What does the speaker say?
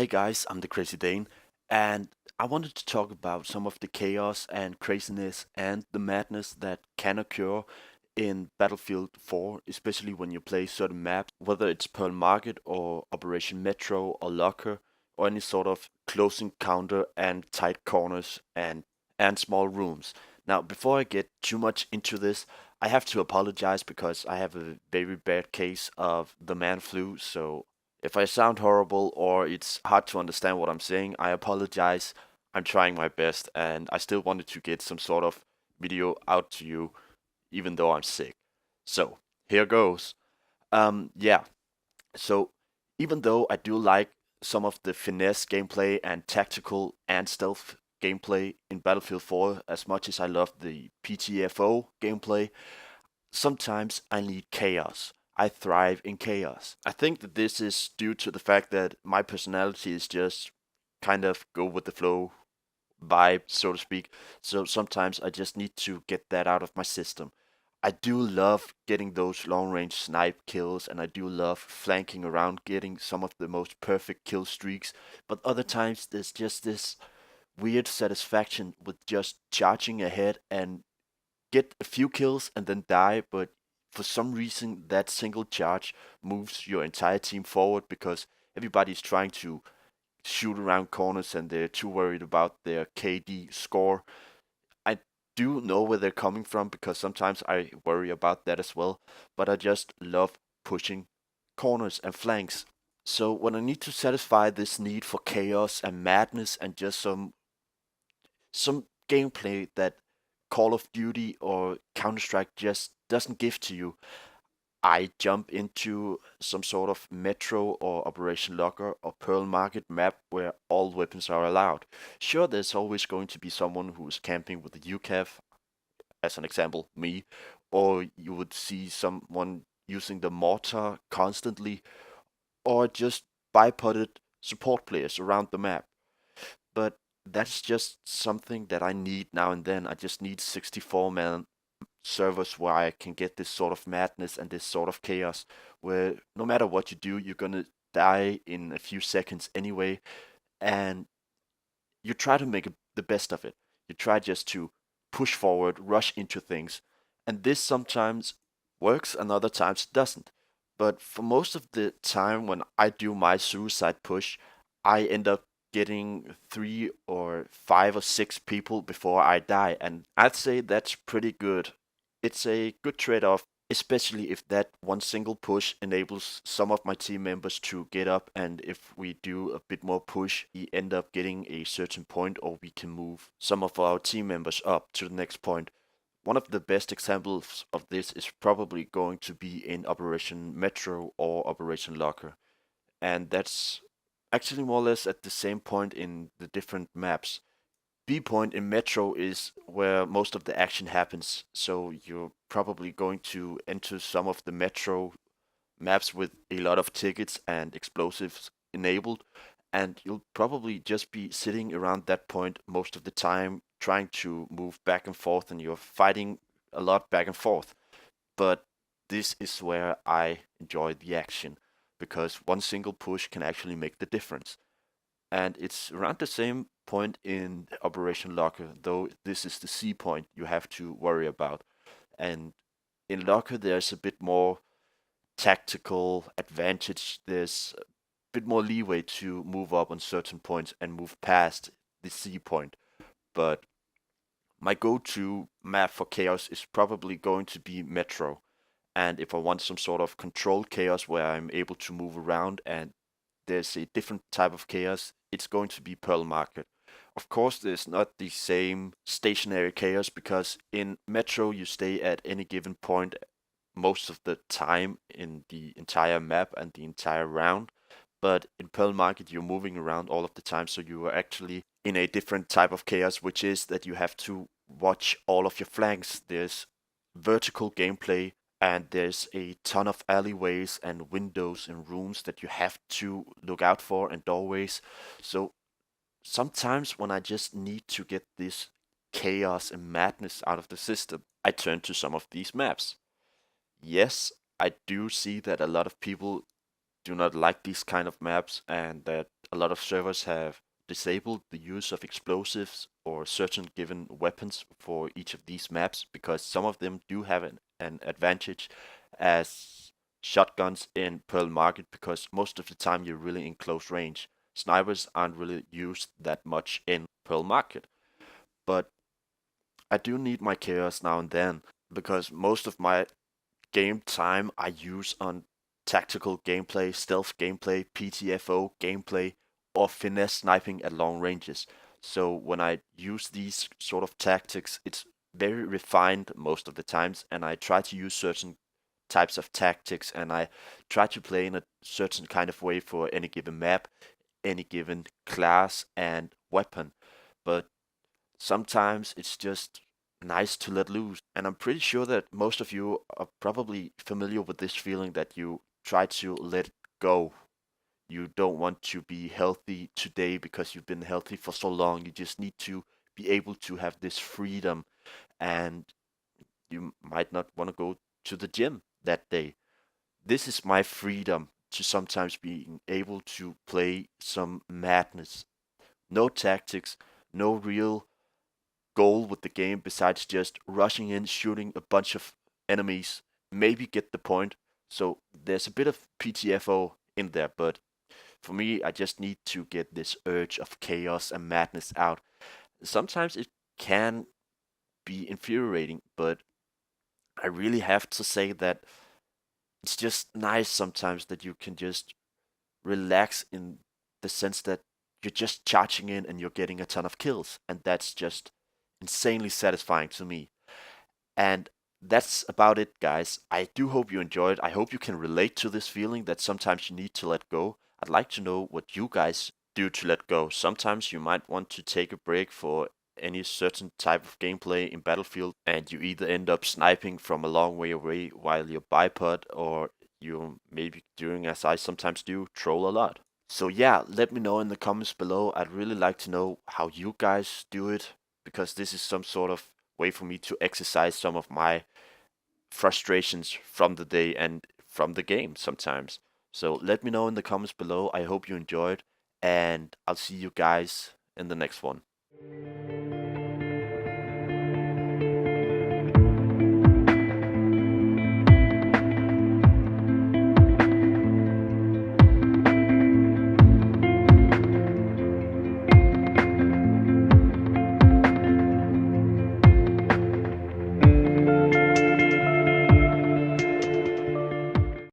Hey guys, I'm the Crazy Dane, and I wanted to talk about some of the chaos and craziness and the madness that can occur in Battlefield 4, especially when you play certain maps, whether it's Pearl Market or Operation Metro or Locker, or any sort of close encounter and tight corners and small rooms. Now, before I get too much into this, I have to apologize because I have a very bad case of the man flu, so if I sound horrible or it's hard to understand what I'm saying, I apologize. I'm trying my best and I still wanted to get some sort of video out to you even though I'm sick. So, here goes. Yeah, so even though I do like some of the finesse gameplay and tactical and stealth gameplay in Battlefield 4 as much as I love the PTFO gameplay, sometimes I need chaos. I thrive in chaos. I think that this is due to the fact that my personality is just kind of go with the flow vibe, so to speak. So sometimes I just need to get that out of my system. I do love getting those long range snipe kills and I do love flanking around getting some of the most perfect kill streaks, but other times there's just this weird satisfaction with just charging ahead and get a few kills and then die, but for some reason that single charge moves your entire team forward because everybody's trying to shoot around corners and they're too worried about their KD score. I do know where they're coming from because sometimes I worry about that as well, but I just love pushing corners and flanks. So when I need to satisfy this need for chaos and madness and just some gameplay that Call of Duty or Counter Strike just doesn't give to you, I jump into some sort of Metro or Operation Locker or Pearl Market map where all weapons are allowed. Sure, there's always going to be someone who's camping with a UCAV, as an example, me, or you would see someone using the mortar constantly, or just bipoded support players around the map. But that's just something that I need now and then. I just need 64-man servers where I can get this sort of madness and this sort of chaos where no matter what you do, you're gonna die in a few seconds anyway, and you try to make the best of it. You try just to push forward, rush into things, and this sometimes works and other times doesn't. But for most of the time when I do my suicide push, I end up getting 3 or 5 or 6 people before I die, and I'd say that's pretty good. It's a good trade-off, especially if that one single push enables some of my team members to get up, and if we do a bit more push, we end up getting a certain point, or we can move some of our team members up to the next point. One of the best examples of this is probably going to be in Operation Metro or Operation Locker, and that's actually more or less at the same point in the different maps. B point in Metro is where most of the action happens, so you're probably going to enter some of the Metro maps with a lot of tickets and explosives enabled, and you'll probably just be sitting around that point most of the time trying to move back and forth, and you're fighting a lot back and forth. But this is where I enjoy the action because one single push can actually make the difference. And it's around the same point in Operation Locker, though this is the C point you have to worry about. And in Locker, there's a bit more tactical advantage. There's a bit more leeway to move up on certain points and move past the C point. But my go-to map for chaos is probably going to be Metro. And if I want some sort of controlled chaos where I'm able to move around and there's a different type of chaos, it's going to be Pearl Market. Of course, there's not the same stationary chaos because in Metro you stay at any given point most of the time in the entire map and the entire round. But in Pearl Market, you're moving around all of the time, so you are actually in a different type of chaos, which is that you have to watch all of your flanks. There's vertical gameplay, and there's a ton of alleyways and windows and rooms that you have to look out for, and doorways. So sometimes when I just need to get this chaos and madness out of the system, I turn to some of these maps. Yes, I do see that a lot of people do not like these kind of maps and that a lot of servers have disabled the use of explosives or certain given weapons for each of these maps because some of them do have an advantage as shotguns in Pearl Market because most of the time you're really in close range. Snipers aren't really used that much in Pearl Market, but I do need my chaos now and then because most of my game time I use on tactical gameplay, stealth gameplay, PTFO gameplay, or finesse sniping at long ranges. So when I use these sort of tactics, it's very refined most of the times, and I try to use certain types of tactics, and I try to play in a certain kind of way for any given map, any given class and weapon. But sometimes it's just nice to let loose. And I'm pretty sure that most of you are probably familiar with this feeling that you try to let go. You don't want to be healthy today because you've been healthy for so long. You just need to be able to have this freedom, and you might not want to go to the gym that day. This is my freedom to sometimes being able to play some madness. No tactics, no real goal with the game besides just rushing in, shooting a bunch of enemies, maybe get the point. So there's a bit of PTFO in there, but for me, I just need to get this urge of chaos and madness out. Sometimes it can be infuriating, but I really have to say that it's just nice sometimes that you can just relax in the sense that you're just charging in and you're getting a ton of kills, and that's just insanely satisfying to me. And that's about it, guys. I do hope you enjoyed. I hope you can relate to this feeling that sometimes you need to let go. I'd like to know what you guys do to let go. Sometimes you might want to take a break for any certain type of gameplay in Battlefield, and you either end up sniping from a long way away while you bipod, or you maybe doing as I sometimes do, troll a lot. So yeah, let me know in the comments below. I'd really like to know how you guys do it because this is some sort of way for me to exercise some of my frustrations from the day and from the game sometimes. So let me know in the comments below. I hope you enjoyed, and I'll see you guys in the next one.